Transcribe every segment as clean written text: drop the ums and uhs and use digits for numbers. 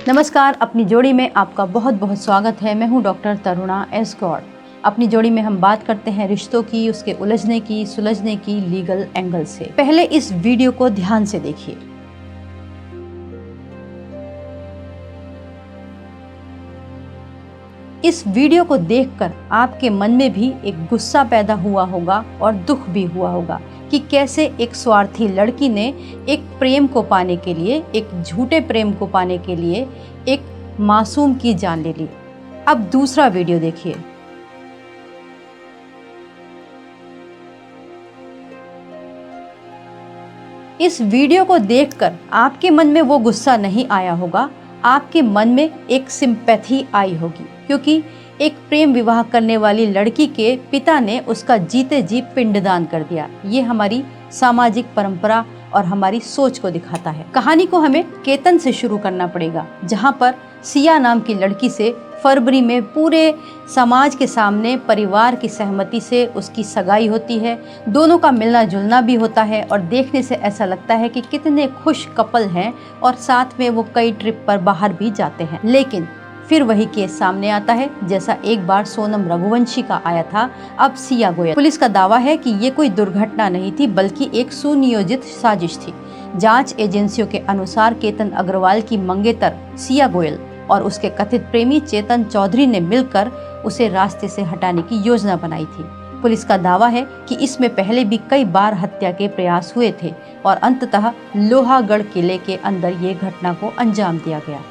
नमस्कार, अपनी जोड़ी में आपका बहुत बहुत स्वागत है। मैं हूं डॉक्टर तरुणा एस गौड़। अपनी जोड़ी में हम बात करते हैं रिश्तों की, उसके उलझने की, सुलझने की लीगल एंगल से। पहले इस वीडियो को ध्यान से देखिए। इस वीडियो को देखकर आपके मन में भी एक गुस्सा पैदा हुआ होगा और दुख भी हुआ होगा कि कैसे एक स्वार्थी लड़की ने एक प्रेम को पाने के लिए, एक झूठे प्रेम को पाने के लिए एक मासूम की जान ले ली। अब दूसरा वीडियो देखिए। इस वीडियो को देखकर आपके मन में वो गुस्सा नहीं आया होगा, आपके मन में एक सिंपैथी आई होगी, क्योंकि एक प्रेम विवाह करने वाली लड़की के पिता ने उसका जीते जी पिंडदान कर दिया। ये हमारी सामाजिक परंपरा और हमारी सोच को दिखाता है। कहानी को हमें केतन से शुरू करना पड़ेगा, जहाँ पर सिया नाम की लड़की से फरवरी में पूरे समाज के सामने परिवार की सहमति से उसकी सगाई होती है। दोनों का मिलना जुलना भी होता है और देखने से ऐसा लगता है कि कितने खुश कपल हैं और साथ में वो कई ट्रिप पर बाहर भी जाते हैं। लेकिन फिर वही केस सामने आता है जैसा एक बार सोनम रघुवंशी का आया था। अब सिया गोयल। पुलिस का दावा है कि ये कोई दुर्घटना नहीं थी, बल्कि एक सुनियोजित साजिश थी। जांच एजेंसियों के अनुसार केतन अग्रवाल की मंगेतर सिया गोयल और उसके कथित प्रेमी चेतन चौधरी ने मिलकर उसे रास्ते से हटाने की योजना बनाई थी। पुलिस का दावा है कि इसमें पहले भी कई बार हत्या के प्रयास हुए थे और अंततः लोहागढ़ किले के अंदर ये घटना को अंजाम दिया गया।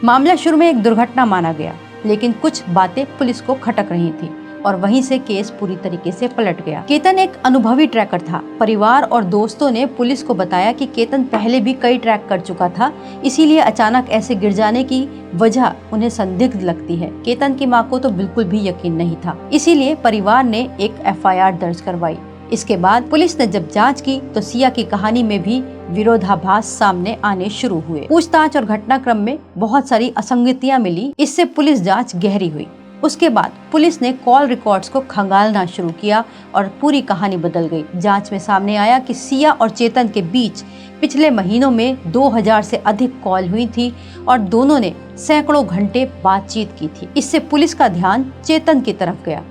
मामला शुरू में एक दुर्घटना माना गया, लेकिन कुछ बातें पुलिस को खटक रही थी और वहीं से केस पूरी तरीके से पलट गया। केतन एक अनुभवी ट्रैकर था। परिवार और दोस्तों ने पुलिस को बताया कि केतन पहले भी कई ट्रैक कर चुका था, इसीलिए अचानक ऐसे गिर जाने की वजह उन्हें संदिग्ध लगती है। केतन की मां को तो बिल्कुल भी यकीन नहीं था, इसीलिए परिवार ने एक एफआईआर दर्ज करवाई। इसके बाद पुलिस ने जब जांच की तो सिया की कहानी में भी विरोधाभास सामने आने शुरू हुए। पूछताछ और घटनाक्रम में बहुत सारी असंगतियां मिली, इससे पुलिस जांच गहरी हुई। उसके बाद पुलिस ने कॉल रिकॉर्ड्स को खंगालना शुरू किया और पूरी कहानी बदल गई। जांच में सामने आया कि सिया और चेतन के बीच पिछले महीनों में 2000 से अधिक कॉल हुई थी और दोनों ने सैकड़ों घंटे बातचीत की थी। इससे पुलिस का ध्यान चेतन की तरफ गया,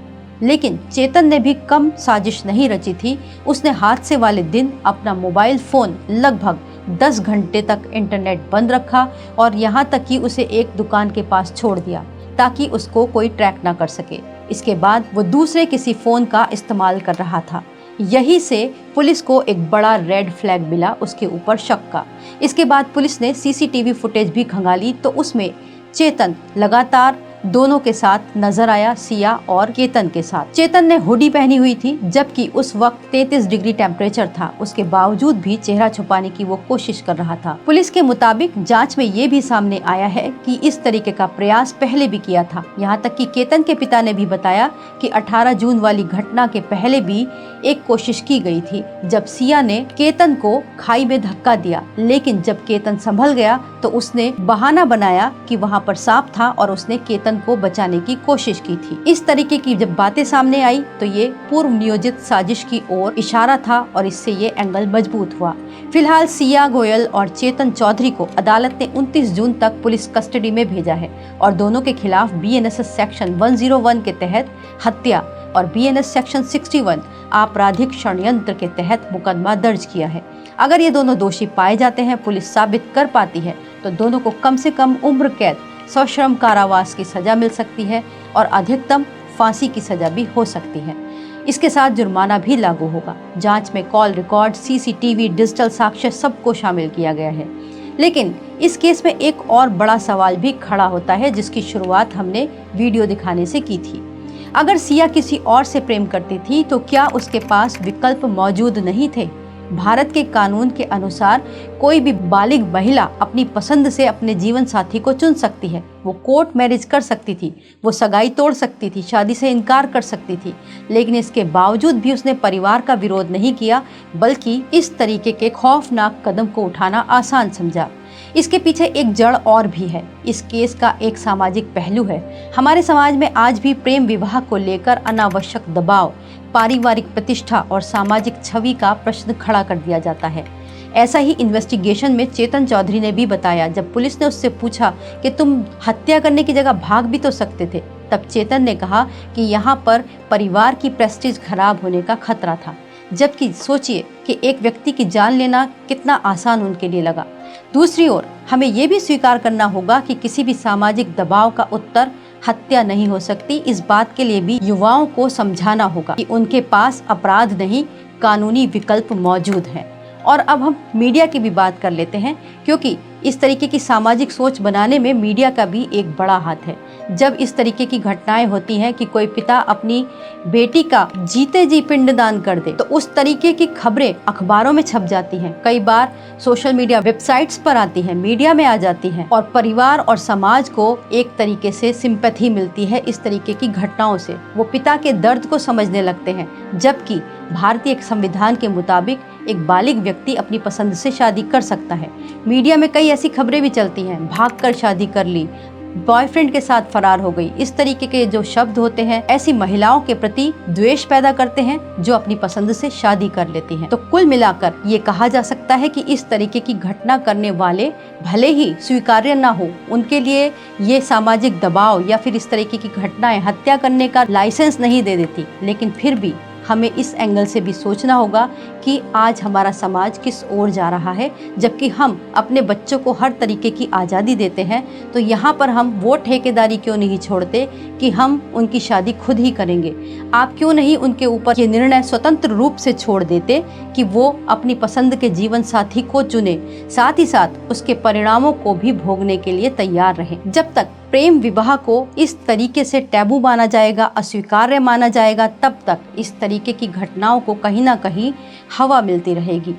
लेकिन चेतन ने भी कम साजिश नहीं रची थी। उसने हादसे वाले दिन अपना मोबाइल फोन लगभग 10 घंटे तक इंटरनेट बंद रखा और यहाँ तक कि उसे एक दुकान के पास छोड़ दिया ताकि उसको कोई ट्रैक ना कर सके। इसके बाद वो दूसरे किसी फोन का इस्तेमाल कर रहा था। यही से पुलिस को एक बड़ा रेड फ्लैग मिला उसके ऊपर शक का। इसके बाद पुलिस ने सीसीटीवी फुटेज भी खंगाली तो उसमें चेतन लगातार दोनों के साथ नजर आया, सिया और केतन के साथ। चेतन ने हुडी पहनी हुई थी, जबकि उस वक्त 33 डिग्री टेम्परेचर था। उसके बावजूद भी चेहरा छुपाने की वो कोशिश कर रहा था। पुलिस के मुताबिक जांच में ये भी सामने आया है कि इस तरीके का प्रयास पहले भी किया था। यहाँ तक कि केतन के पिता ने भी बताया कि 18 जून वाली घटना के पहले भी एक कोशिश की गई थी, जब सिया ने केतन को खाई में धक्का दिया। लेकिन जब केतन संभल गया तो उसने बहाना बनाया कि वहाँ पर सांप था और उसने केतन को बचाने की कोशिश की थी। इस तरीके की जब बातें सामने आई तो ये पूर्व नियोजित साजिश की ओर इशारा था और इससे ये एंगल मजबूत हुआ। फिलहाल सिया गोयल और चेतन चौधरी को अदालत ने 29 जून तक पुलिस कस्टडी में भेजा है और दोनों के खिलाफ बीएनएस सेक्शन 101 के तहत हत्या और बीएनएस सेक्शन 61 आपराधिक षड्यंत्र के तहत मुकदमा दर्ज किया है। अगर ये दोनों दोषी पाए जाते हैं, पुलिस साबित कर पाती है, तो दोनों को कम से कम उम्र कैद, सश्रम कारावास की सजा मिल सकती है और अधिकतम फांसी की सजा भी हो सकती है। इसके साथ जुर्माना भी लागू होगा। जांच में कॉल रिकॉर्ड, सीसीटीवी, डिजिटल साक्ष्य सबको शामिल किया गया है। लेकिन इस केस में एक और बड़ा सवाल भी खड़ा होता है, जिसकी शुरुआत हमने वीडियो दिखाने से की थी। अगर सिया किसी और से प्रेम करती थी तो क्या उसके पास विकल्प मौजूद नहीं थे? भारत के कानून के अनुसार कोई भी बालिग महिला अपनी पसंद से अपने जीवन साथी को चुन सकती है। वो कोर्ट मैरिज कर सकती थी, वो सगाई तोड़ सकती थी, शादी से इनकार कर सकती थी, लेकिन इसके बावजूद भी उसने परिवार का विरोध नहीं किया, बल्कि इस तरीके के खौफनाक कदम को उठाना आसान समझा। इसके पीछे एक जड़ और भी है। इस केस का एक सामाजिक पहलू है। हमारे समाज में आज भी प्रेम विवाह को लेकर अनावश्यक दबाव, पारिवारिक प्रतिष्ठा और सामाजिक छवि का प्रश्न खड़ा कर दिया जाता है। ऐसा ही इन्वेस्टिगेशन में चेतन चौधरी ने भी बताया। जब पुलिस ने उससे पूछा कि तुम हत्या करने की जगह भाग भी तो सकते थे, तब चेतन ने कहा कि यहाँ पर परिवार की प्रेस्टीज खराब होने का खतरा था। जबकि सोचिए कि एक व्यक्ति की जान लेना कितना आसान उनके लिए लगा। दूसरी ओर हमें ये भी स्वीकार करना होगा कि किसी भी सामाजिक दबाव का उत्तर हत्या नहीं हो सकती। इस बात के लिए भी युवाओं को समझाना होगा कि उनके पास अपराध नहीं, कानूनी विकल्प मौजूद हैं। और अब हम मीडिया की भी बात कर लेते हैं, क्योंकि इस तरीके की सामाजिक सोच बनाने में मीडिया का भी एक बड़ा हाथ है। जब इस तरीके की घटनाएं होती हैं कि कोई पिता अपनी बेटी का जीते जी पिंडदान कर दे, तो उस तरीके की खबरें अखबारों में छप जाती हैं, कई बार सोशल मीडिया वेबसाइट्स पर आती हैं, मीडिया में आ जाती हैं, और परिवार और समाज को एक तरीके से सिंपैथी मिलती है इस तरीके की घटनाओं से। वो पिता के दर्द को समझने लगते हैं। जबकि भारतीय संविधान के मुताबिक एक बालिग व्यक्ति अपनी पसंद से शादी कर सकता है। मीडिया में कई ऐसी खबरें भी चलती हैं, भागकर शादी कर ली, बॉयफ्रेंड के साथ फरार हो गई। इस तरीके के जो शब्द होते हैं ऐसी महिलाओं के प्रति द्वेष पैदा करते हैं जो अपनी पसंद से शादी कर लेती हैं। तो कुल मिलाकर ये कहा जा सकता है कि इस तरीके की घटना करने वाले भले ही स्वीकार्य ना हो, उनके लिए ये सामाजिक दबाव या फिर इस तरीके की घटनाएं हत्या करने का लाइसेंस नहीं दे देती, लेकिन फिर भी हमें इस एंगल से भी सोचना होगा कि आज हमारा समाज किस ओर जा रहा है। जबकि हम अपने बच्चों को हर तरीके की आज़ादी देते हैं, तो यहाँ पर हम वो ठेकेदारी क्यों नहीं छोड़ते कि हम उनकी शादी खुद ही करेंगे। आप क्यों नहीं उनके ऊपर ये निर्णय स्वतंत्र रूप से छोड़ देते कि वो अपनी पसंद के जीवन साथी को चुने, साथ ही साथ उसके परिणामों को भी भोगने के लिए तैयार रहें। जब तक प्रेम विवाह को इस तरीके से टैबू माना जाएगा, अस्वीकार्य माना जाएगा, तब तक इस तरीके की घटनाओं को कहीं ना कहीं हवा मिलती रहेगी।